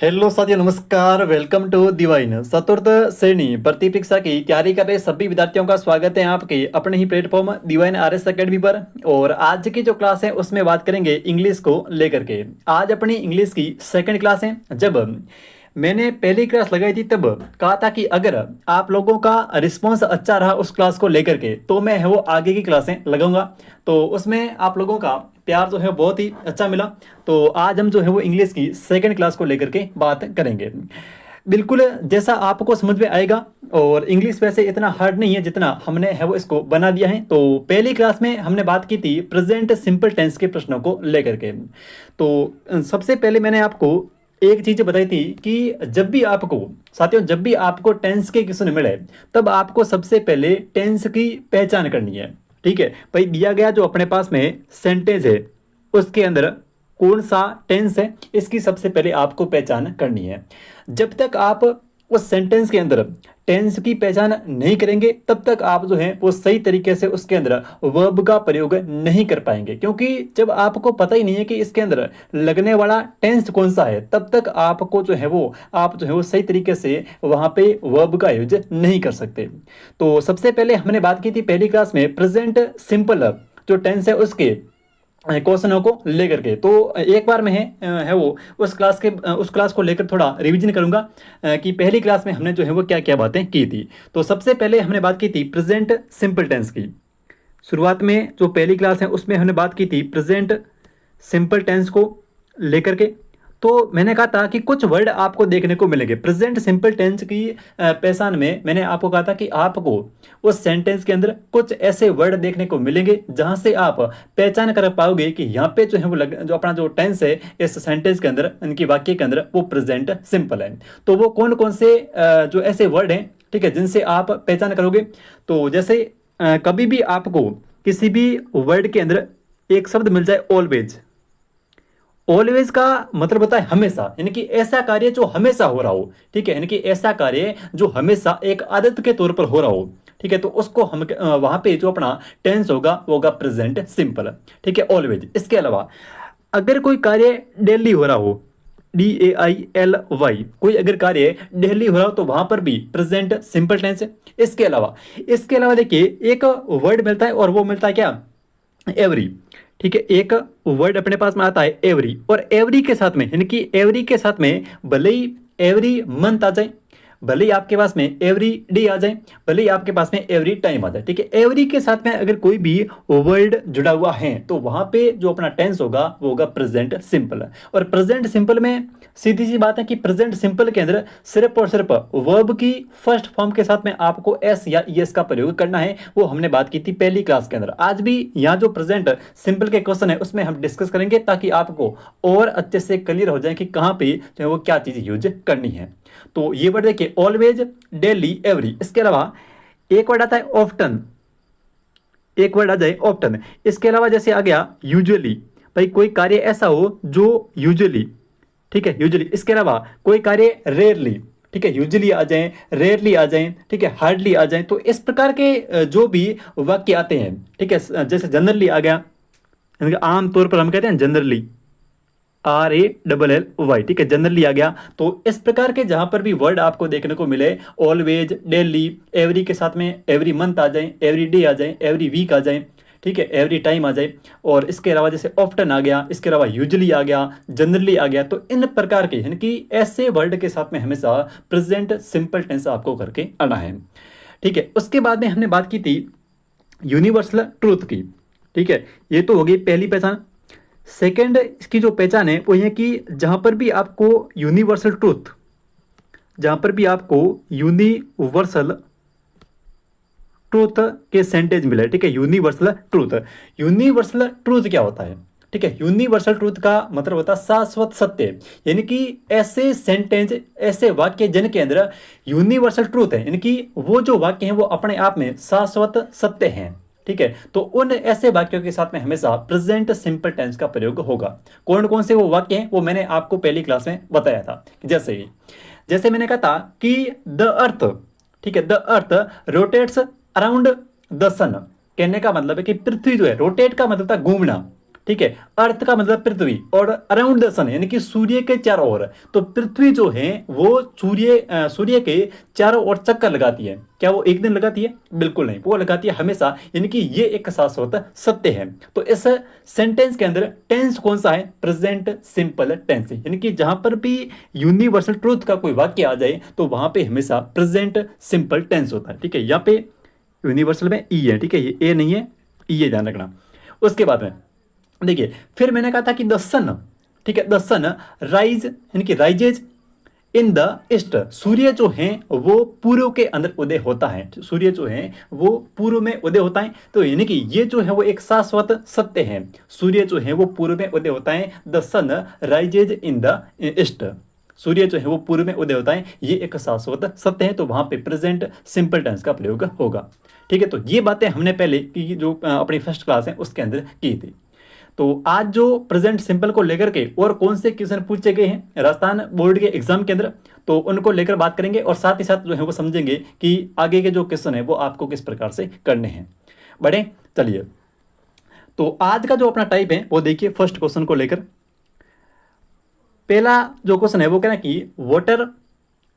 Hello साथियों, नमस्कार। Welcome to divine चतुर्थ श्रेणी भर्ती परीक्षा की तैयारी कर रहे सभी विद्यार्थियों का स्वागत है आपके अपने ही प्लेटफॉर्म डिवाइन आरएस एकेडमी पर। और आज की जो क्लास है उसमें बात करेंगे इंग्लिश को लेकर के। आज अपनी इंग्लिश की सेकंड क्लास है। जब मैंने पहली क्लास लगाई थी तब कहा था कि अगर आप लोगों का रिस्पॉन्स अच्छा रहा उस क्लास को लेकर के तो मैं है वो आगे की क्लासें लगाऊंगा। तो उसमें आप लोगों का प्यार जो है बहुत ही अच्छा मिला। तो आज हम जो है वो इंग्लिश की सेकंड क्लास को लेकर के बात करेंगे, बिल्कुल जैसा आपको समझ में आएगा। और इंग्लिश वैसे इतना हार्ड नहीं है जितना हमने है वो इसको बना दिया है। तो पहली क्लास में हमने बात की थी प्रेजेंट सिंपल टेंस के प्रश्नों को लेकर के। तो सबसे पहले मैंने आपको एक चीज बताई थी कि जब भी आपको साथियों, जब भी आपको टेंस के क्वेश्चन मिले तब आपको सबसे पहले टेंस की पहचान करनी है। ठीक है भाई, दिया गया जो अपने पास में सेंटेंस है उसके अंदर कौन सा टेंस है इसकी सबसे पहले आपको पहचान करनी है। जब तक आप उस सेंटेंस के अंदर टेंस की पहचान नहीं करेंगे तब तक आप जो है वो सही तरीके से उसके अंदर वर्ब का प्रयोग नहीं कर पाएंगे, क्योंकि जब आपको पता ही नहीं है कि इसके अंदर लगने वाला टेंस कौन सा है तब तक आपको जो है वो आप जो है वो सही तरीके से वहां पे वर्ब का यूज नहीं कर सकते। तो सबसे पहले हमने बात की थी पहली क्लास में प्रेजेंट सिंपल जो टेंस है उसके क्वेश्चनों को लेकर के। तो एक बार में है वो उस क्लास को लेकर थोड़ा रिवीजन करूंगा कि पहली क्लास में हमने जो है वो क्या क्या बातें की थी। तो सबसे पहले हमने बात की थी प्रेजेंट सिंपल टेंस की। शुरुआत में जो पहली क्लास है उसमें हमने बात की थी प्रेजेंट सिंपल टेंस को लेकर के। तो मैंने कहा था कि कुछ वर्ड आपको देखने को मिलेंगे प्रेजेंट सिंपल टेंस की पहचान में। मैंने आपको कहा था कि आपको उस सेंटेंस के अंदर कुछ ऐसे वर्ड देखने को मिलेंगे जहां से आप पहचान कर पाओगे कि यहाँ पे जो है वो जो अपना जो टेंस है इस सेंटेंस के अंदर, इनकी वाक्य के अंदर वो प्रेजेंट सिंपल है। तो वो कौन कौन से जो ऐसे वर्ड हैं, ठीक है, जिनसे आप पहचान करोगे। तो जैसे कभी भी आपको किसी भी वर्ड के अंदर एक शब्द मिल जाए ऑलवेज। ऑलवेज का मतलब होता है हमेशा, यानी कि ऐसा कार्य जो हमेशा हो रहा हो। ठीक है, यानी कि ऐसा कार्य जो हमेशा एक आदत के तौर पर हो रहा हो। ठीक है, तो उसको हम वहां पे जो अपना टेंस होगा वो होगा प्रेजेंट सिंपल। ठीक है, ऑलवेज। इसके अलावा अगर कोई कार्य डेली हो रहा हो, DAILY, कोई अगर कार्य डेली हो रहा हो तो वहां पर भी प्रेजेंट सिंपल टेंस है। इसके अलावा देखिए एक वर्ड मिलता है और वो मिलता है क्या, एवरी। ठीक है, एक वर्ड अपने पास में आता है एवरी, और एवरी के साथ में यानी कि एवरी के साथ में भले ही एवरी मंथ आ जाए, भले ही आपके पास में एवरी डे आ जाए, भले ही आपके पास में एवरी टाइम आ जाए। ठीक है, एवरी के साथ में अगर कोई भी वर्ड जुड़ा हुआ है तो वहां पे जो अपना टेंस होगा वो होगा प्रेजेंट सिंपल। और प्रेजेंट सिंपल में सीधी सी बात है कि प्रेजेंट सिंपल के अंदर सिर्फ और सिर्फ वर्ब की फर्स्ट फॉर्म के साथ में आपको एस या ईएस का प्रयोग करना है। वो हमने बात की थी पहली क्लास के अंदर। आज भी यहाँ जो प्रेजेंट सिंपल के क्वेश्चन है उसमें हम डिस्कस करेंगे ताकि आपको और अच्छे से क्लियर हो जाए कि कहाँ पे जो है वो क्या चीज यूज करनी है। तो ये वर्ड देखिए ऑलवेज, डेली, एवरी। इसके अलावा एक वर्ड आता है ऑफ्टन, एक वर्ड आ जाए ऑफ्टन। इसके अलावा जैसे आ गया यूजुअली, भाई कोई कार्य ऐसा हो जो यूजुअली, ठीक है, यूजुअली। इसके अलावा कोई कार्य रेयरली, ठीक है, यूजुअली आ जाए, रेयरली आ जाए, ठीक है, हार्डली आ जाए। तो इस प्रकार के जो भी वाक्य आते हैं, ठीक है, जैसे जनरली आ गया, आमतौर पर हम कहते हैं जनरली, RALLY, ठीक है, जनरली आ गया। तो इस प्रकार के जहां पर भी वर्ड आपको देखने को मिले, ऑलवेज, डेली, एवरी के साथ में एवरी मंथ आ जाए, एवरी डे आ जाए, एवरी वीक आ जाए, ठीक है, एवरी टाइम आ जाए। और इसके अलावा जैसे ऑफ्टन आ गया, इसके अलावा यूजुअली आ गया, जनरली आ गया। तो इन प्रकार के यानी कि ऐसे वर्ड के साथ में हमेशा प्रेजेंट सिंपल टेंस आपको करके आना है। ठीक है, उसके बाद में हमने बात की थी यूनिवर्सल ट्रूथ की। ठीक है, ये तो हो गई पहली पहचान। सेकेंड इसकी जो पहचान है वो ये कि जहां पर भी आपको यूनिवर्सल ट्रूथ, जहां पर भी आपको यूनिवर्सल ट्रूथ के सेंटेंस मिले, ठीक है, यूनिवर्सल ट्रूथ। यूनिवर्सल ट्रूथ क्या होता है? ठीक है, यूनिवर्सल ट्रूथ का मतलब होता है शाश्वत सत्य, यानी कि ऐसे सेंटेंस, ऐसे वाक्य जिनके अंदर यूनिवर्सल ट्रूथ है, यानी कि वो जो वाक्य हैं वो अपने आप में शाश्वत सत्य हैं। ठीक है, तो उन ऐसे वाक्यों के साथ में हमेशा प्रेजेंट सिंपल टेंस का प्रयोग होगा। कौन कौन से वो वाक्य हैं वो मैंने आपको पहली क्लास में बताया था। जैसे मैंने कहा था कि द अर्थ, ठीक है, the earth rotates around the sun. कहने का मतलब है कि पृथ्वी जो है, रोटेट का मतलब था घूमना, ठीक है। अर्थ का मतलब पृथ्वी, और अराउंड द सन यानी कि सूर्य के चारों ओर। तो पृथ्वी जो है वो सूर्य के चारों ओर चक्कर लगाती है। क्या वो एक दिन लगाती है? बिल्कुल नहीं, वो लगाती है हमेशा, यानी कि ये एक शाश्वत सत्य है। तो इस सेंटेंस के अंदर टेंस कौन सा है? प्रेजेंट सिंपल टेंस है। यानी कि जहां पर भी यूनिवर्सल ट्रूथ का कोई वाक्य आ जाए तो वहां पे हमेशा प्रेजेंट सिंपल टेंस होता है। ठीक है, यहाँ पे यूनिवर्सल में ई है, ठीक है, ये ए नहीं है, ई है, ध्यान रखना। उसके बाद में देखिए, फिर मैंने कहा था कि द सन, ठीक है, द सन राइज यानी कि राइजेज इन द ईस्ट। सूर्य जो है वो पूर्व के अंदर उदय होता है। सूर्य जो है वो पूर्व में उदय होता है। तो यानी कि ये जो है वो एक शाश्वत सत्य है। सूर्य जो है वो पूर्व में उदय होता है। The sun rises in the east. सूर्य जो है वो पूर्व में उदय होता है, ये एक शाश्वत सत्य है। तो वहां पे प्रेजेंट सिंपल टेंस का प्रयोग होगा। ठीक है, तो ये बातें हमने पहले की जो अपनी फर्स्ट क्लास है उसके अंदर की थी। तो आज जो प्रेजेंट सिंपल को लेकर के और कौन से क्वेश्चन पूछे गए हैं राजस्थान बोर्ड के एग्जाम के अंदर, तो उनको लेकर बात करेंगे, और साथ ही साथ जो है वो समझेंगे कि आगे के जो क्वेश्चन है वो आपको किस प्रकार से करने हैं। बढ़े, चलिए। तो आज का जो अपना टाइप है वो देखिए, फर्स्ट क्वेश्चन को लेकर पहला जो क्वेश्चन है वो कहना कि water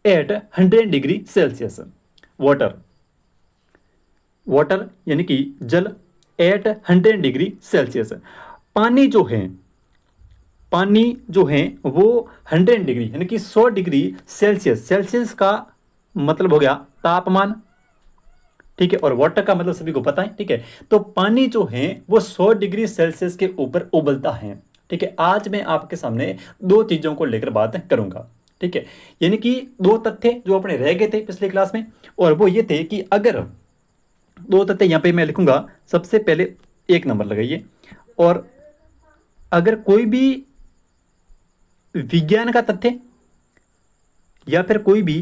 at 100 degree Celsius. Water, water यानी कि जल, एट 100 डिग्री सेल्सियस। पानी जो है, पानी जो है वो 100 डिग्री यानी कि 100 डिग्री सेल्सियस, सेल्सियस का मतलब हो गया तापमान, ठीक है, और वाटर का मतलब सभी को पता है। ठीक है, तो पानी जो है वो 100 डिग्री सेल्सियस के ऊपर उबलता है। ठीक है, आज मैं आपके सामने दो चीजों को लेकर बात करूंगा। ठीक है, यानी कि दो तथ्य जो अपने रह गए थे पिछले क्लास में, और वो ये थे कि अगर दो तथ्य यहां पे मैं लिखूंगा, सबसे पहले एक नंबर लगाइए, और अगर कोई भी विज्ञान का तथ्य या फिर कोई भी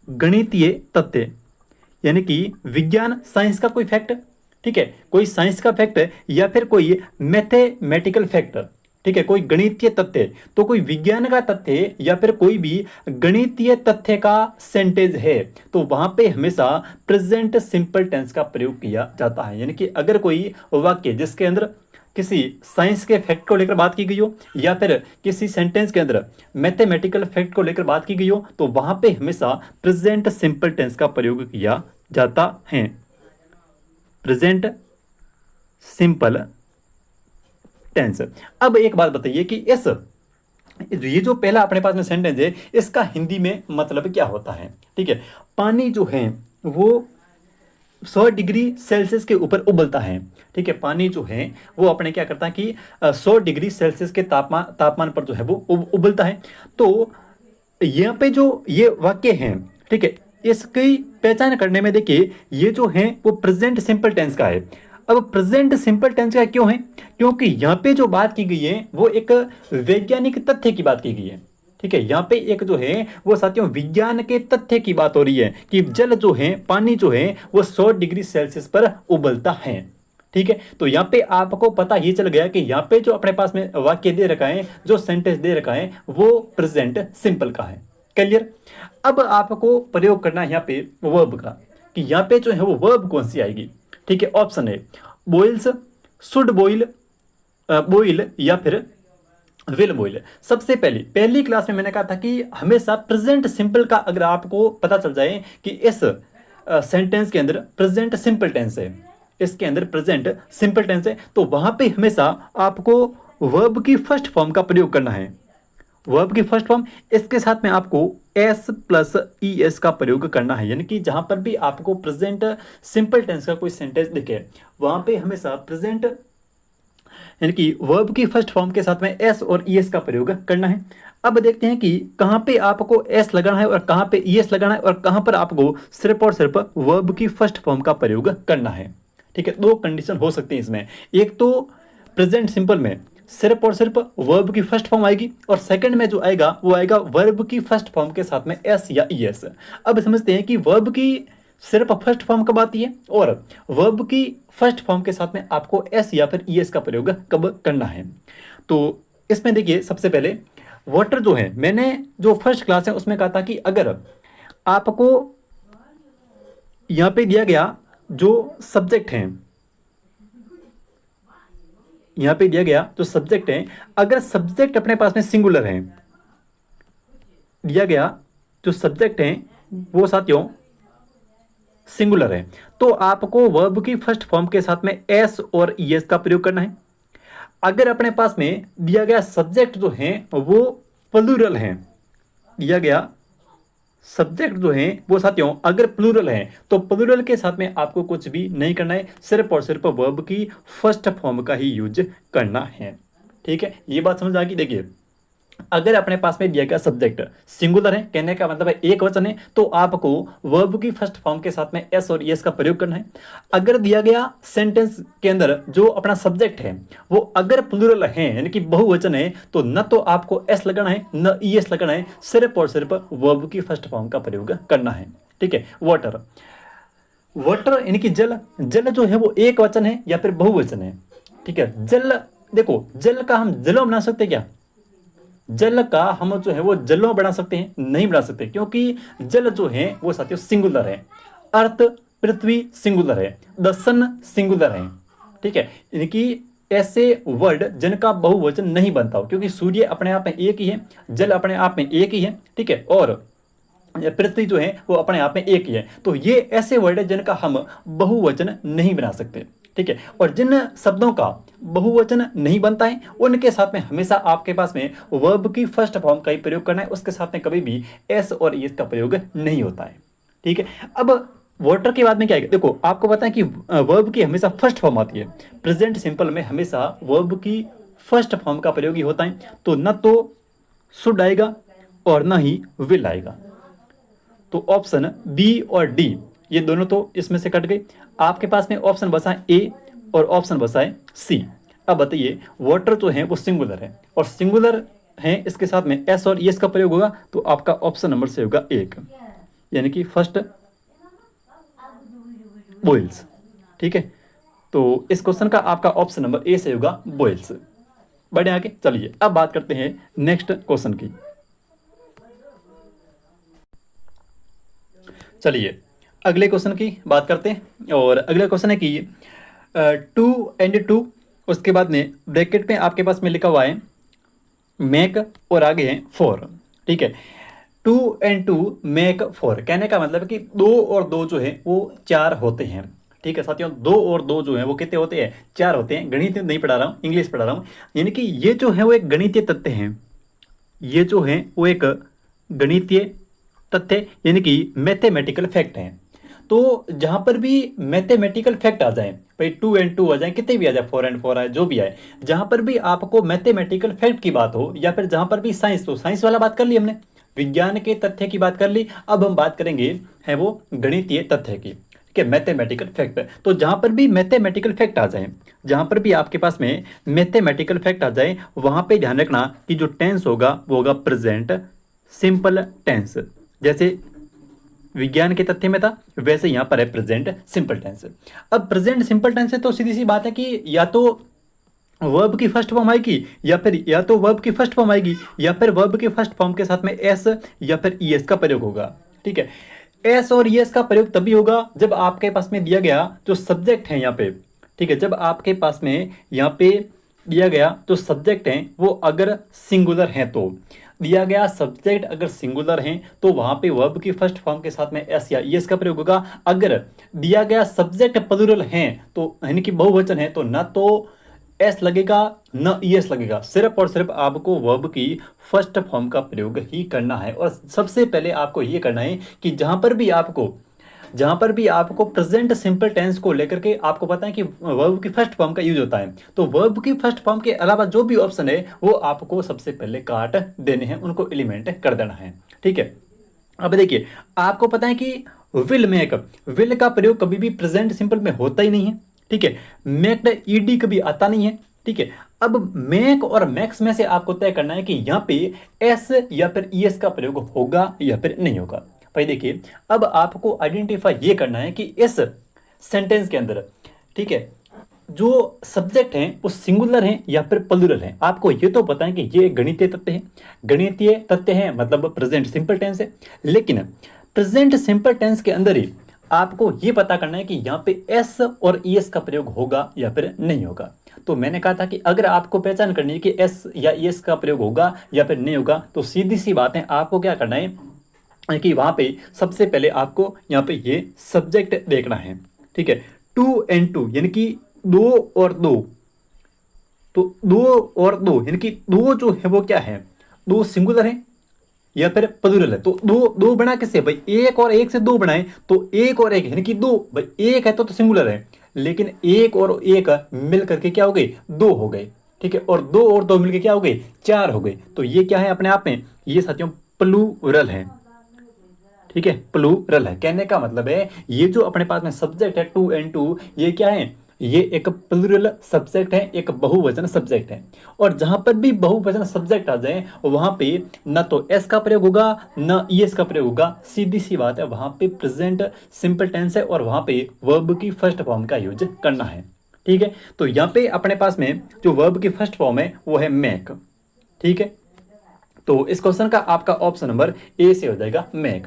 गणितीय तथ्य, यानी कि विज्ञान साइंस का कोई फैक्ट, ठीक है, कोई साइंस का फैक्ट या फिर कोई मैथमेटिकल फैक्ट, ठीक है, कोई गणितीय तथ्य, तो कोई विज्ञान का तथ्य या फिर कोई भी गणितीय तथ्य का सेंटेंस है तो वहां पे हमेशा प्रेजेंट सिंपल टेंस का प्रयोग किया जाता है। यानी कि अगर कोई वाक्य जिसके अंदर किसी साइंस के फैक्ट को लेकर बात की गई हो या फिर किसी सेंटेंस के अंदर मैथमेटिकल फैक्ट को लेकर बात की गई हो तो वहां पे हमेशा प्रेजेंट सिंपल टेंस का प्रयोग किया जाता है। Present simple tense. अब एक बात बताइए कि इस ये जो पहला अपने पास में सेंटेंस है इसका हिंदी में मतलब क्या होता है? ठीक है, पानी जो है वो 100 डिग्री सेल्सियस के ऊपर उबलता है। ठीक है, पानी जो है वो अपने क्या करता है कि 100 डिग्री सेल्सियस के तापमान पर जो है वो उबलता है। तो यहाँ पे जो ये वाक्य है, ठीक है, इसकी पहचान करने में देखिए ये जो है वो प्रेजेंट सिंपल टेंस का है। अब प्रेजेंट सिंपल टेंस का क्यों है? क्योंकि यहाँ पे जो बात की गई है वो एक वैज्ञानिक तथ्य की बात की गई है। ठीक है, यहाँ पे एक जो है वो साथियों विज्ञान के तथ्य की बात हो रही है कि जल जो है, पानी जो है वो 100 डिग्री सेल्सियस पर उबलता है। ठीक है, तो यहाँ पे आपको पता ही चल गया कि यहाँ पे जो अपने पास में वाक्य दे रखा है, जो सेंटेंस दे रखा है वो प्रेजेंट सिंपल का है। क्लियर? अब आपको प्रयोग करना है यहाँ पे वर्ब का, कि यहाँ पे जो है वो वर्ब कौन सी आएगी। ठीक है, ऑप्शन है बॉइल्स, शुड बॉइल, बॉइल या फिर विल बॉइल। सबसे पहली क्लास में मैंने कहा था कि हमेशा प्रेजेंट सिंपल का अगर आपको पता चल जाए कि इस सेंटेंस के अंदर प्रेजेंट सिंपल टेंस है, इसके अंदर प्रेजेंट सिंपल टेंस है, तो वहां पे हमेशा आपको वर्ब की फर्स्ट फॉर्म का प्रयोग करना है। वर्ब की फर्स्ट फॉर्म, इसके साथ में आपको एस प्लस ई एस का प्रयोग करना है। यानी कि जहां पर भी आपको प्रेजेंट सिंपल टेंस का कोई सेंटेंस दिखे वहां पे हमेशा प्रेजेंट यानी कि वर्ब की फर्स्ट फॉर्म के साथ में एस और ई एस का प्रयोग करना है। अब देखते हैं कि कहां पे आपको एस लगाना है और कहां पे ई एस लगाना है और कहां पर आपको सिर्फ और सिर्फ वर्ब की फर्स्ट फॉर्म का प्रयोग करना है। ठीक है, दो कंडीशन हो सकती है इसमें। एक तो प्रेजेंट सिंपल में सिर्फ और सिर्फ वर्ब की फर्स्ट फॉर्म आएगी, और सेकंड में जो आएगा वो आएगा वर्ब की फर्स्ट फॉर्म के साथ में एस या ई एस। अब समझते हैं कि वर्ब की सिर्फ फर्स्ट फॉर्म कब आती है और वर्ब की फर्स्ट फॉर्म के साथ में आपको एस या फिर ई एस का प्रयोग कब करना है। तो इसमें देखिए, सबसे पहले वाटर जो है, मैंने जो फर्स्ट क्लास है उसमें कहा था कि अगर आपको यहां पे दिया गया जो सब्जेक्ट है, यहाँ पे दिया गया जो सब्जेक्ट है, अगर सब्जेक्ट अपने पास में सिंगुलर है, दिया गया जो सब्जेक्ट है वो साथियों सिंगुलर है, तो आपको वर्ब की फर्स्ट फॉर्म के साथ में एस और ईएस का प्रयोग करना है। अगर अपने पास में दिया गया सब्जेक्ट जो है वो प्लूरल है, दिया गया सब्जेक्ट जो है वो साथियों अगर प्लूरल है, तो प्लूरल के साथ में आपको कुछ भी नहीं करना है, सिर्फ और सिर्फ वर्ब की फर्स्ट फॉर्म का ही यूज करना है। ठीक है, ये बात समझ आ गई। देखिए, अगर अपने पास में दिया गया सब्जेक्ट सिंगुलर है, कहने का मतलब है एक वचन है, तो आपको वर्ब की फर्स्ट फॉर्म के साथ में एस और एस का प्रयोग करना है। अगर दिया गया सेंटेंस के अंदर जो अपना सब्जेक्ट है वो अगर प्लूरल है, यानी कि बहुवचन है, तो न तो आपको एस लगाना है न ईएस लगाना है, सिर्फ और सिर्फ वर्ब की फर्स्ट फॉर्म का प्रयोग करना है। ठीक है, वाटर, वाटर यानी कि जल, जल जो है वो एक वचन है या फिर बहुवचन है। ठीक है, जल, देखो जल का हम जलों बना सकते क्या? जल का हम जो है वो जलों बना सकते हैं? नहीं बना सकते, क्योंकि जल जो है वो साथियों सिंगुलर है। अर्थ, पृथ्वी सिंगुलर है, द सन सिंगुलर है। ठीक है, यानी कि ऐसे वर्ड जिनका बहुवचन नहीं बनता हो, क्योंकि सूर्य अपने आप में एक ही है, जल अपने आप में एक ही है। ठीक है, और पृथ्वी जो है वो अपने आप में एक ही है। तो ये ऐसे वर्ड है जिनका हम बहुवचन नहीं बना सकते। ठीक है, और जिन शब्दों का बहुवचन नहीं बनता है उनके साथ में हमेशा आपके पास में वर्ब की फर्स्ट फॉर्म का ही प्रयोग करना है, उसके साथ में कभी भी एस और एस का प्रयोग नहीं होता है। ठीक है, अब वाटर के बाद में क्या है, देखो आपको पता है कि वर्ब की हमेशा फर्स्ट फॉर्म आती है। प्रेजेंट सिंपल में हमेशा वर्ब की फर्स्ट फॉर्म का प्रयोग ही होता है, तो न तो शुड आएगा और न ही विल आएगा। तो ऑप्शन बी और डी ये दोनों तो इसमें से कट गए। आपके पास में ऑप्शन बचा है ए और ऑप्शन बचा है सी। अब बताइए, वाटर जो है वो सिंगुलर है और सिंगुलर है, इसके साथ में एस और एस का प्रयोग होगा, तो आपका ऑप्शन नंबर से होगा एक, यानी कि फर्स्ट बॉयल्स। ठीक है, तो इस क्वेश्चन का आपका ऑप्शन नंबर ए से होगा बॉयल्स। बढ़े आगे, चलिए अब बात करते हैं नेक्स्ट क्वेश्चन की। चलिए अगले क्वेश्चन की बात करते हैं, और अगला क्वेश्चन है कि 2 and 2, उसके बाद में ब्रैकेट में आपके पास में लिखा हुआ है मेक और आगे है 4। ठीक है, 2 and 2 मेक 4, कहने का मतलब है कि 2 और 2 जो है वो 4 होते हैं। ठीक है साथियों, 2 और 2 जो है वो कितने होते हैं? 4 होते हैं। गणित नहीं पढ़ा रहा हूँ, इंग्लिश पढ़ा रहा हूँ। यानी कि ये जो है वो एक गणितीय तथ्य है, ये जो है वो एक गणितीय तथ्य यानी कि मैथमेटिकल फैक्ट है। तो जहां पर भी मैथमेटिकल फैक्ट आ जाए, भाई 2 and 2 आ जाए, कितने भी आ जाए, 4 and 4 आए, जो भी आए, जहां पर भी आपको मैथमेटिकल फैक्ट की बात हो या फिर जहां पर भी साइंस, तो साइंस वाला बात कर ली हमने, विज्ञान के तथ्य की बात कर ली। अब हम बात करेंगे है वो गणितीय तथ्य की। ठीक है, मैथमेटिकल फैक्ट। तो जहां पर भी मैथमेटिकल फैक्ट आ जाए, जहां पर भी आपके पास में मैथमेटिकल फैक्ट आ जाए, वहां पे ध्यान रखना कि जो टेंस होगा वो होगा प्रेजेंट सिंपल टेंस। जैसे विज्ञान के तथ्य में था, वैसे यहां पर है प्रेजेंट सिंपल टेंस। अब प्रेजेंट सिंपल टेंस है तो सीधी सी बात है कि या तो वर्ब की फर्स्ट फॉर्म आएगी या तो वर्ब की फर्स्ट फॉर्म आएगी या फिर वर्ब की फर्स्ट फॉर्म के साथ में एस या फिर ईएस का प्रयोग होगा। ठीक है, एस और ईएस का प्रयोग तभी होगा जब आपके पास में दिया गया जो सब्जेक्ट है यहाँ पे, ठीक है, जब आपके पास में यहाँ पे दिया गया जो सब्जेक्ट है वो अगर सिंगुलर है, तो दिया गया सब्जेक्ट अगर सिंगुलर है तो वहां पे वर्ब की फर्स्ट फॉर्म के साथ में एस या ईएस का प्रयोग होगा। अगर दिया गया सब्जेक्ट प्लूरल है, तो यानी कि बहुवचन है, तो ना तो एस लगेगा न ईएस लगेगा, सिर्फ और सिर्फ आपको वर्ब की फर्स्ट फॉर्म का प्रयोग ही करना है। और सबसे पहले आपको ये करना है कि जहां पर भी आपको प्रेजेंट सिंपल टेंस को लेकर के आपको पता है कि वर्ब की फर्स्ट फॉर्म का यूज होता है, तो वर्ब की फर्स्ट फॉर्म के अलावा जो भी ऑप्शन है वो आपको सबसे पहले काट देने हैं, उनको एलिमेंट कर देना है। ठीक है, अब देखिए आपको पता है कि विल का प्रयोग कभी भी प्रेजेंट सिंपल में होता ही नहीं है। ठीक है, मेक ईडी कभी आता नहीं है। ठीक है, अब मेक और मैक्स में से आपको तय करना है कि यहाँ पे एस या फिर ईएस का प्रयोग होगा या फिर नहीं होगा। भाई देखिए, अब आपको आइडेंटिफाई ये करना है कि इस सेंटेंस के अंदर, ठीक है, जो सब्जेक्ट हैं वो सिंगुलर हैं या फिर प्लूरल हैं। आपको ये तो पता है कि ये गणितीय तथ्य है, गणितीय तथ्य है मतलब प्रेजेंट सिंपल टेंस है, लेकिन प्रेजेंट सिंपल टेंस के अंदर ही आपको ये पता करना है कि यहाँ पे एस और ईएस का प्रयोग होगा या फिर नहीं होगा। तो मैंने कहा था कि अगर आपको पहचान करनी है कि एस या एस का प्रयोग होगा या फिर नहीं होगा, तो सीधी सी बात है, आपको क्या करना है कि वहां पे सबसे पहले आपको यहाँ पे ये सब्जेक्ट देखना है। ठीक है, 2 and 2 यानी कि 2 और 2, तो 2 और 2 यानी कि दो जो है वो क्या है, दो सिंगुलर है या फिर प्लूरल है। तो दो दो बना किससे भाई, एक और एक से दो बनाए, तो एक और एक यानी कि दो, भाई एक है तो सिंगुलर है, लेकिन एक और एक मिल करके क्या हो गए, दो हो गए। ठीक है, और दो और दो मिलकर क्या हो गए, चार हो गए। तो ये क्या है अपने आप में, ये साथियों प्लूरल है। ठीक है, प्लूरल है, कहने का मतलब है ये जो अपने पास में सब्जेक्ट है 2 and 2, ये क्या है, ये एक प्लूरल सब्जेक्ट है, एक बहुवचन सब्जेक्ट है। और जहां पर भी बहुवचन सब्जेक्ट आ जाए वहां पे ना तो एस का प्रयोग होगा ना ईएस का प्रयोग होगा, सीधी सी बात है, वहां पे प्रेजेंट सिंपल टेंस है और वहां पे वर्ब की फर्स्ट फॉर्म का यूज करना है। ठीक है, तो यहाँ पे अपने पास में जो वर्ब की फर्स्ट फॉर्म है वो है मेक। ठीक है, तो इस क्वेश्चन का आपका ऑप्शन नंबर ए से हो जाएगा मेक।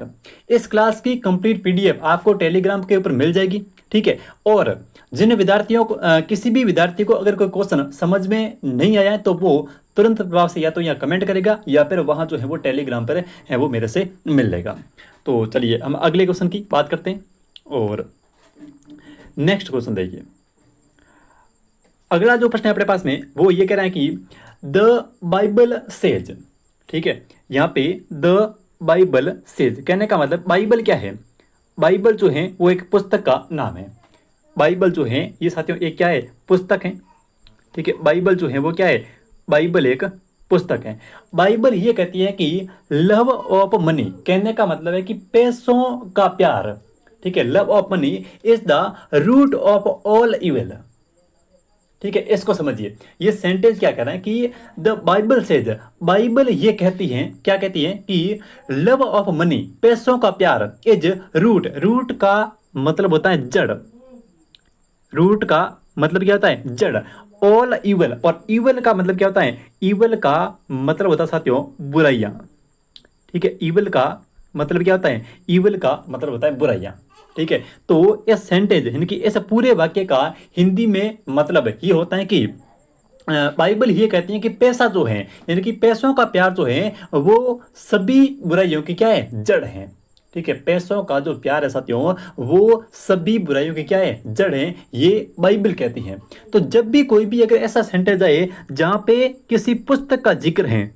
इस क्लास की कंप्लीट पीडीएफ आपको टेलीग्राम के ऊपर मिल जाएगी। ठीक है, और जिन विद्यार्थियों को किसी भी विद्यार्थी को अगर कोई क्वेश्चन समझ में नहीं आया है तो वो तुरंत प्रभाव से या तो यहाँ कमेंट करेगा या फिर वहाँ जो है वो टेलीग्राम पर है वो मेरे से मिल लेगा। तो चलिए हम अगले क्वेश्चन की बात करते हैं और नेक्स्ट क्वेश्चन देखिए। अगला जो प्रश्न है अपने पास में वो ये कह रहा है कि द बाइबल सेज। ठीक है, यहाँ पे द बाइबल सेज कहने का मतलब बाइबल क्या है, बाइबल जो है वो एक पुस्तक का नाम है। बाइबल जो है ये साथियों एक क्या है, पुस्तक है। ठीक है, बाइबल जो है वो क्या है, बाइबल एक पुस्तक है। बाइबल ये कहती है कि लव ऑफ मनी, कहने का मतलब है कि पैसों का प्यार। ठीक है, love of money is the root of all evil. ठीक है, इसको समझिए, ये सेंटेंस क्या कह रहा है कि द बाइबल सेज, बाइबल ये कहती है, क्या कहती है कि लव ऑफ मनी, पैसों का प्यार, इज रूट, रूट का मतलब होता है जड़, रूट का मतलब क्या होता है जड़, ऑल इवल, और इवल का मतलब क्या होता है, इवल का मतलब होता है साथियों बुराइयां। ठीक है, इवल का मतलब क्या होता है, इवल का मतलब होता है बुराइयां। ठीक है, तो इस सेंटेंस यानी कि इस पूरे वाक्य का हिंदी में मतलब ये होता है कि बाइबल ये कहती है कि पैसा जो है यानी कि पैसों का प्यार जो है वो सभी बुराइयों की क्या है, जड़ है। ठीक है, पैसों का जो प्यार है साथियों वो सभी बुराइयों की क्या है, जड़ है, ये बाइबल कहती है। तो जब भी कोई भी अगर ऐसा सेंटेंस आए जहां पे किसी पुस्तक का जिक्र है,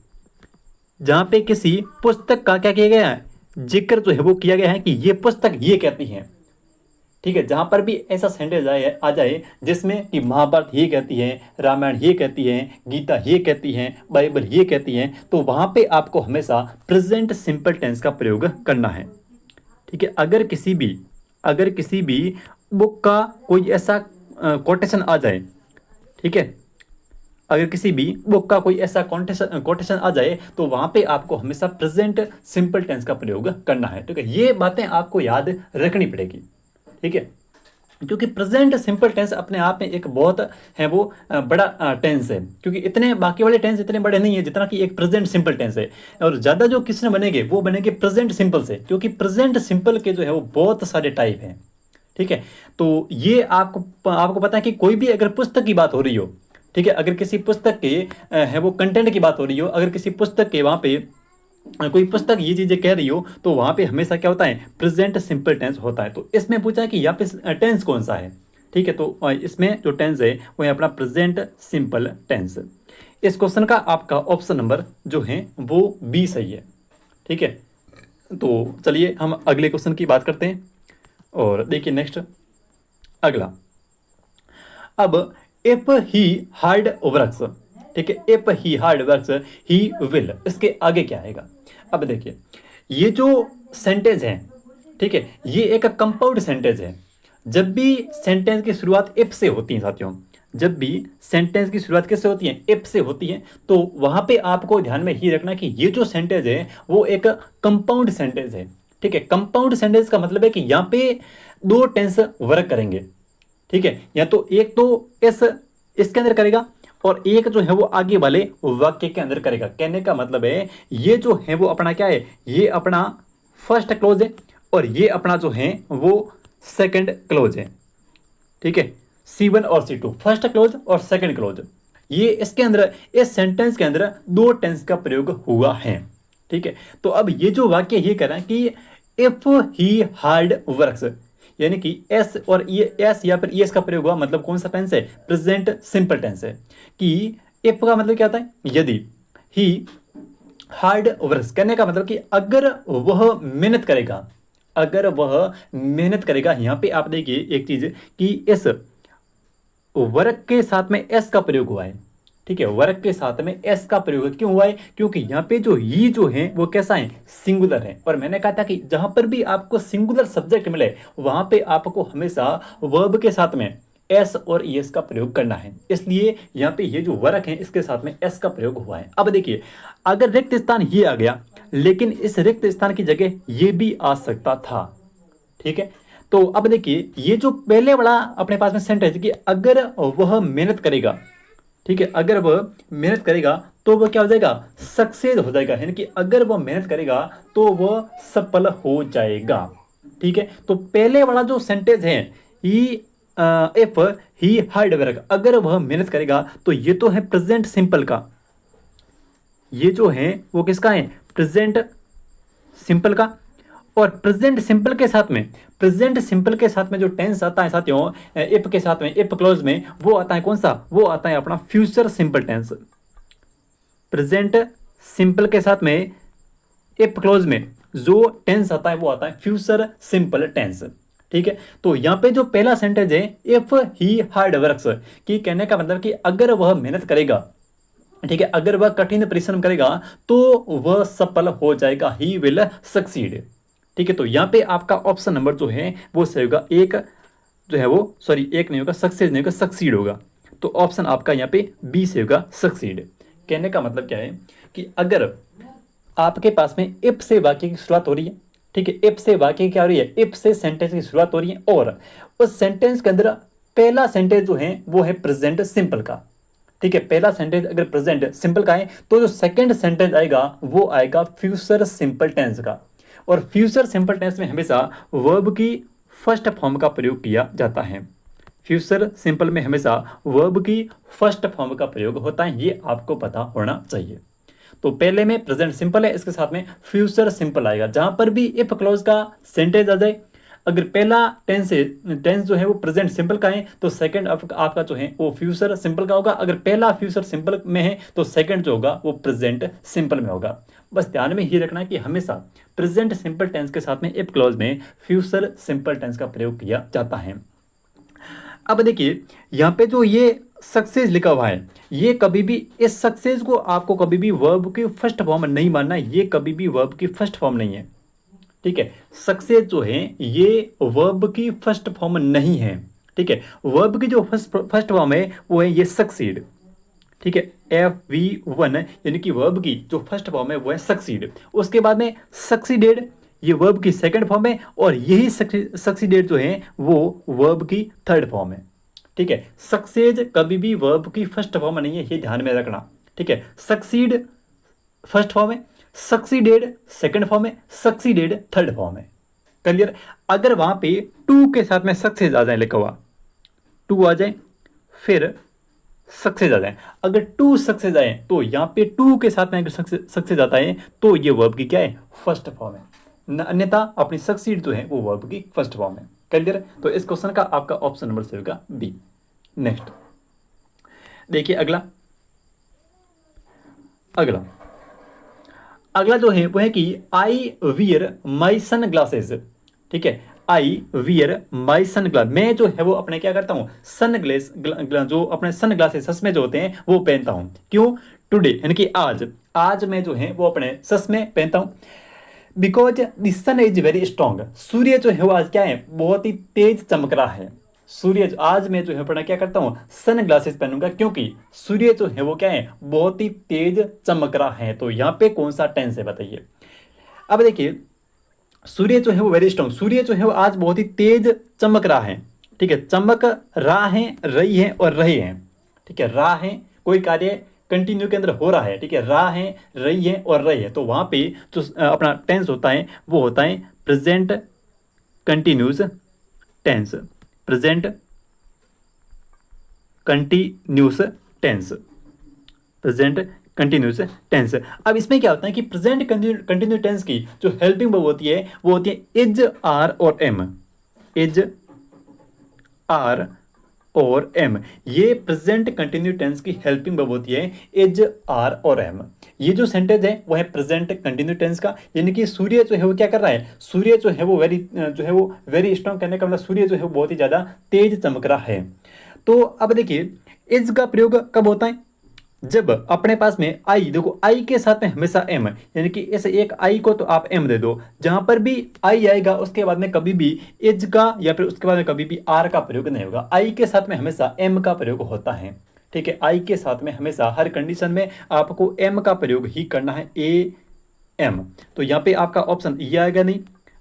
जहां पे किसी पुस्तक का क्या किया गया है, जिक्र जो है वो किया गया है कि ये पुस्तक ये कहती है। ठीक है, जहां पर भी ऐसा सेंटेंस आ जाए जिसमें कि महाभारत ये कहती है, रामायण ये कहती है, गीता ये कहती है, बाइबल ये कहती है, तो वहां पे आपको हमेशा प्रेजेंट सिंपल टेंस का प्रयोग करना है। ठीक है, अगर किसी भी बुक का कोई ऐसा कोटेशन आ जाए, ठीक है, अगर किसी भी बुक का कोई ऐसा कोटेशन आ जाए तो वहां पे आपको हमेशा प्रेजेंट सिंपल टेंस का प्रयोग करना है। ठीक है, ये बातें आपको याद रखनी पड़ेगी। ठीक है, क्योंकि प्रेजेंट सिंपल टेंस अपने आप में एक बहुत है वो बड़ा टेंस है, क्योंकि इतने बाकी वाले टेंस इतने बड़े नहीं है जितना कि एक प्रेजेंट सिंपल टेंस है। और ज़्यादा जो किसने बनेंगे वो बनेंगे प्रेजेंट सिंपल से, क्योंकि प्रेजेंट सिंपल के जो है वो बहुत सारे टाइप हैं। ठीक है, तो ये आपको पता है कि कोई भी अगर पुस्तक की बात हो रही हो, ठीक है, अगर किसी पुस्तक के है वो कंटेंट की बात हो रही हो, अगर किसी पुस्तक के वहाँ पे कोई पुस्तक ये चीजें कह रही हो तो वहां पे हमेशा क्या होता है, प्रेजेंट सिंपल टेंस होता है। तो इसमें पूछा है कि यहाँ पे टेंस कौन सा है। ठीक है, तो इसमें जो टेंस है वो है अपना प्रेजेंट सिंपल टेंस। इस क्वेश्चन का आपका ऑप्शन नंबर जो है वो बी सही है। ठीक है, तो चलिए हम अगले क्वेश्चन की बात करते हैं और देखिए नेक्स्ट अगला। अब इफ ही हार्ड वर्क्स, ठीक है, if he hard works he will, इसके आगे क्या आएगा। अब देखिए ये जो सेंटेंस है, ठीक है, ये एक कंपाउंड सेंटेंस है। जब भी सेंटेंस की शुरुआत इफ से होती है साथियों, जब भी सेंटेंस की शुरुआत किससे होती है, इफ से होती है, तो वहां पे आपको ध्यान में ही रखना कि ये जो सेंटेंस है वो एक कंपाउंड सेंटेंस है। ठीक है, कंपाउंड सेंटेंस का मतलब है कि यहाँ पे दो टेंस वर्क करेंगे। ठीक है, या तो एक तो इसके अंदर करेगा और एक जो है वो आगे वाले वाक्य के अंदर करेगा। कहने का मतलब है ये जो है वो अपना क्या है, ये अपना फर्स्ट क्लोज है और ये अपना जो है वो सेकंड क्लोज है। ठीक है, C1 और C2, फर्स्ट क्लोज और सेकंड क्लोज, ये इसके अंदर, इस सेंटेंस के अंदर दो टेंस का प्रयोग हुआ है। ठीक है, तो अब ये जो वाक्य ये कह रहा है कि इफ ही हार्ड वर्क्स, यानी कि एस और ये एस या फिर एस का प्रयोग हुआ, मतलब कौन सा टेंस है, प्रेजेंट सिंपल टेंस है। कि इफ का मतलब क्या होता है, यदि, ही हार्ड वर्क्स कहने का मतलब कि अगर वह मेहनत करेगा, अगर वह मेहनत करेगा। यहां पे आप देखिए एक चीज कि इस वर्क के साथ में एस का प्रयोग हुआ है। ठीक है, वर्क के साथ में एस का प्रयोग क्यों हुआ है, क्योंकि यहाँ पे जो ही जो है वो कैसा है, सिंगुलर है। और मैंने कहा था कि जहां पर भी आपको सिंगुलर सब्जेक्ट मिले वहां पे आपको हमेशा वर्ब के साथ में एस और एस का प्रयोग करना है। इसलिए यहाँ पे ये जो वर्क है इसके साथ में एस का प्रयोग हुआ है। अब देखिए, अगर रिक्त स्थान ये आ गया, लेकिन इस रिक्त स्थान की जगह ये भी आ सकता था। ठीक है, तो अब देखिए ये जो पहले वाला अपने पास में सेंटेंस कि अगर वह मेहनत करेगा, ठीक है, अगर वह मेहनत करेगा तो वह क्या हो जाएगा, सक्सेस हो जाएगा, यानी कि अगर वह मेहनत करेगा तो वह सफल हो जाएगा। ठीक है, तो पहले वाला जो सेंटेंस है, ही इफ ही हार्ड वर्क, अगर वह मेहनत करेगा, तो ये तो है प्रेजेंट सिंपल का, ये जो है वो किसका है, प्रेजेंट सिंपल का। और प्रेजेंट सिंपल के साथ में, प्रेजेंट सिंपल के साथ में जो टेंस आता है साथियों, इफ के साथ में, इफ क्लोज में, वो आता है कौन सा, वो आता है अपना future simple tense. Present simple के साथ में इफ क्लोज में जो टेंस आता है वो आता है फ्यूचर सिंपल टेंस। ठीक है, तो यहां पे जो पहला सेंटेंस है इफ ही हार्ड वर्क्स, की कहने का मतलब कि अगर वह मेहनत करेगा, ठीक है, अगर वह कठिन परिश्रम करेगा तो वह सफल हो जाएगा, ही विल सक्सीड। ठीक है, तो यहां पे आपका ऑप्शन नंबर जो है वो सही होगा, एक जो है वो, सॉरी एक नहीं होगा, सक्सेस नहीं होगा, सक्सीड होगा। तो ऑप्शन आपका यहाँ पे बी से होगा, सक्सीड। कहने का मतलब क्या है कि अगर आपके पास में इफ से वाक्य की शुरुआत हो रही है, ठीक है, इफ से वाक्य क्या हो रही है, इफ से सेंटेंस की शुरुआत हो रही है, और उस सेंटेंस के अंदर पहला सेंटेंस जो है वो है प्रेजेंट सिंपल का। ठीक है, पहला सेंटेंस अगर प्रेजेंट सिंपल का है तो जो सेकंड सेंटेंस आएगा वो आएगा फ्यूचर सिंपल टेंस का। और फ्यूचर सिंपल टेंस में हमेशा वर्ब की फर्स्ट फॉर्म का प्रयोग किया जाता है। फ्यूचर सिंपल में हमेशा वर्ब की फर्स्ट फॉर्म का प्रयोग होता है, ये आपको पता होना चाहिए। तो पहले में प्रेजेंट सिंपल है, इसके साथ में फ्यूचर सिंपल आएगा। जहां पर भी इफ क्लोज का सेंटेंस आ जाए, अगर पहला टेंस जो है वो प्रेजेंट सिंपल का है तो सेकंड आपका जो है वो फ्यूचर सिंपल का होगा। अगर पहला फ्यूचर सिंपल में है तो सेकंड जो होगा वो प्रेजेंट सिंपल में होगा। बस ध्यान में ही रखना है कि हमेशा प्रेजेंट सिंपल टेंस के साथ में इफ क्लोज में फ्यूचर सिंपल टेंस का प्रयोग किया जाता है। अब देखिए यहाँ पे जो ये सक्सेस लिखा हुआ है, ये कभी भी, इस सक्सेस को आपको कभी भी वर्ब की फर्स्ट फॉर्म नहीं मानना, ये कभी भी वर्ब की फर्स्ट फॉर्म नहीं है। ठीक है, सक्सेस जो है ये वर्ब की फर्स्ट फॉर्म नहीं है। ठीक है, वर्ब की जो फर्स्ट फॉर्म है वो है ये सक्सीड। ठीक है, FV1 यानी कि वर्ब की जो फर्स्ट फॉर्म है वो है सक्सीड। उसके बाद में सक्सीडेड, ये वर्ब की सेकंड फॉर्म है, और यही सक्सीडेड जो है वो वर्ब की थर्ड फॉर्म है। ठीक है, सक्सेज कभी भी वर्ब की फर्स्ट फॉर्म नहीं है, ये ध्यान में रखना। ठीक है, सक्सीड फर्स्ट फॉर्म है, सक्सीडेड सेकंड फॉर्म है, सक्सीडेड थर्ड फॉर्म है। क्लियर? अगर वहां पे टू के साथ में सक्सेस आ जाए, लिखा हुआ टू आ जाए, फिर सक्सेस आ जाए, अगर टू सक्सेस आए तो यहाँ पे टू के साथ में अगर सक्सेस आता है तो ये वर्ब की क्या है, फर्स्ट फॉर्म है। अन्यथा अपनी सक्सीड जो है वो वर्ब की फर्स्ट फॉर्म है। क्लियर? तो इस क्वेश्चन का आपका ऑप्शन नंबर से होगा बी। नेक्स्ट देखिए अगला, अगला अगला जो है वो है कि I wear my sun glasses. ठीक है, I wear my sun glass, मैं जो है वो अपने क्या करता हूँ, सन ग्लेस जो अपने सन ग्लासेस सच में जो होते हैं वो पहनता हूँ। क्यों? टुडे यानी कि आज, आज मैं जो है वो अपने सच में पहनता हूँ। Because the sun is very strong, सूर्य जो है वो आज क्या है, बहुत ही तेज चमक रहा है। सूर्य आज मैं जो है अपना क्या करता हूँ, सन ग्लासेस पहनूंगा, क्योंकि सूर्य जो है वो क्या है, बहुत ही तेज चमक रहा है। तो यहाँ पे कौन सा टेंस है बताइए। अब देखिए सूर्य जो है वो वेरी स्ट्रॉन्ग, सूर्य जो है वो आज बहुत ही तेज चमक रहा है। ठीक है, चमक रहा है, रही है और रहे हैं। ठीक है, रहा है कोई कार्य कंटिन्यू के अंदर हो रहा है। ठीक है, रहा है, रही है और रहे हैं, तो वहां पे जो अपना टेंस होता है वो होता है present continuous tense. Present continuous tense, present continuous tense. अब इसमें क्या होता है कि प्रेजेंट कंटिन्यूस टेंस की जो हेल्पिंग वर्ब होती है वो होती है इज, आर और एम। इज, आर और एम, ये प्रेजेंट कंटिन्यूस टेंस की हेल्पिंग वर्ब होती है, इज, आर और एम। ये जो सेंटेंस है वो है प्रेजेंट कंटिन्यूस टेंस का, यानी कि सूर्य जो है वो क्या कर रहा है, सूर्य जो है वो वेरी स्ट्रांग, कहने का मतलब सूर्य जो है वो बहुत ही ज्यादा तेज चमक रहा है। तो अब देखिए इज का प्रयोग कब होता है, जब अपने पास में आई, देखो आई के साथ में हमेशा एम, यानी कि इस एक आई को तो आप एम दे दो, जहां पर भी आई आएगा उसके बाद में कभी भी इज का या फिर उसके बाद में कभी भी आर का प्रयोग नहीं होगा, आई के साथ में हमेशा एम का प्रयोग होता है। ठीक है, आई के साथ में हमेशा हर कंडीशन में आपको एम का प्रयोग ही करना है, ए एम। तो यहाँ पे आपका ऑप्शन ये आएगा नहीं,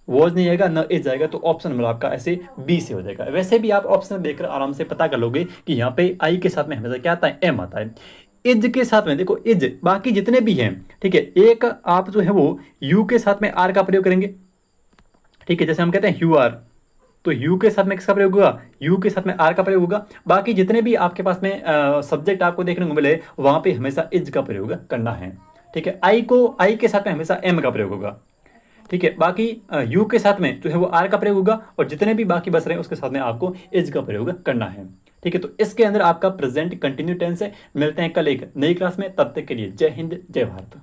वॉज नहीं आएगा, न इज आएगा, तो ऑप्शन नंबर आपका ऐसे बी से हो जाएगा। वैसे भी आप ऑप्शन देखकर आराम से पता कर लोगे कि यहाँ पे आई के साथ में हमेशा क्या आता है, एम आता है। इज के साथ में देखो इज, बाकी जितने भी हैं, ठीक है, एक आप जो है वो यू के साथ में आर का प्रयोग करेंगे। ठीक है, जैसे हम कहते हैं यू आर, तो यू के साथ में किसका प्रयोग होगा, यू के साथ में आर का प्रयोग होगा। बाकी जितने भी आपके पास में सब्जेक्ट आपको देखने को मिले वहां पे हमेशा इज का प्रयोग करना है। ठीक है, आई को, आई के साथ में हमेशा एम का प्रयोग होगा। ठीक है, बाकी यू के साथ में जो है वो आर का प्रयोग होगा, और जितने भी बाकी बच रहे हैं उसके साथ में आपको इज का प्रयोग करना है। ठीक है, तो इसके अंदर आपका प्रेजेंट कंटिन्यू टेंस है। मिलते हैं कल एक नई क्लास में, तब तक के लिए जय हिंद जय भारत।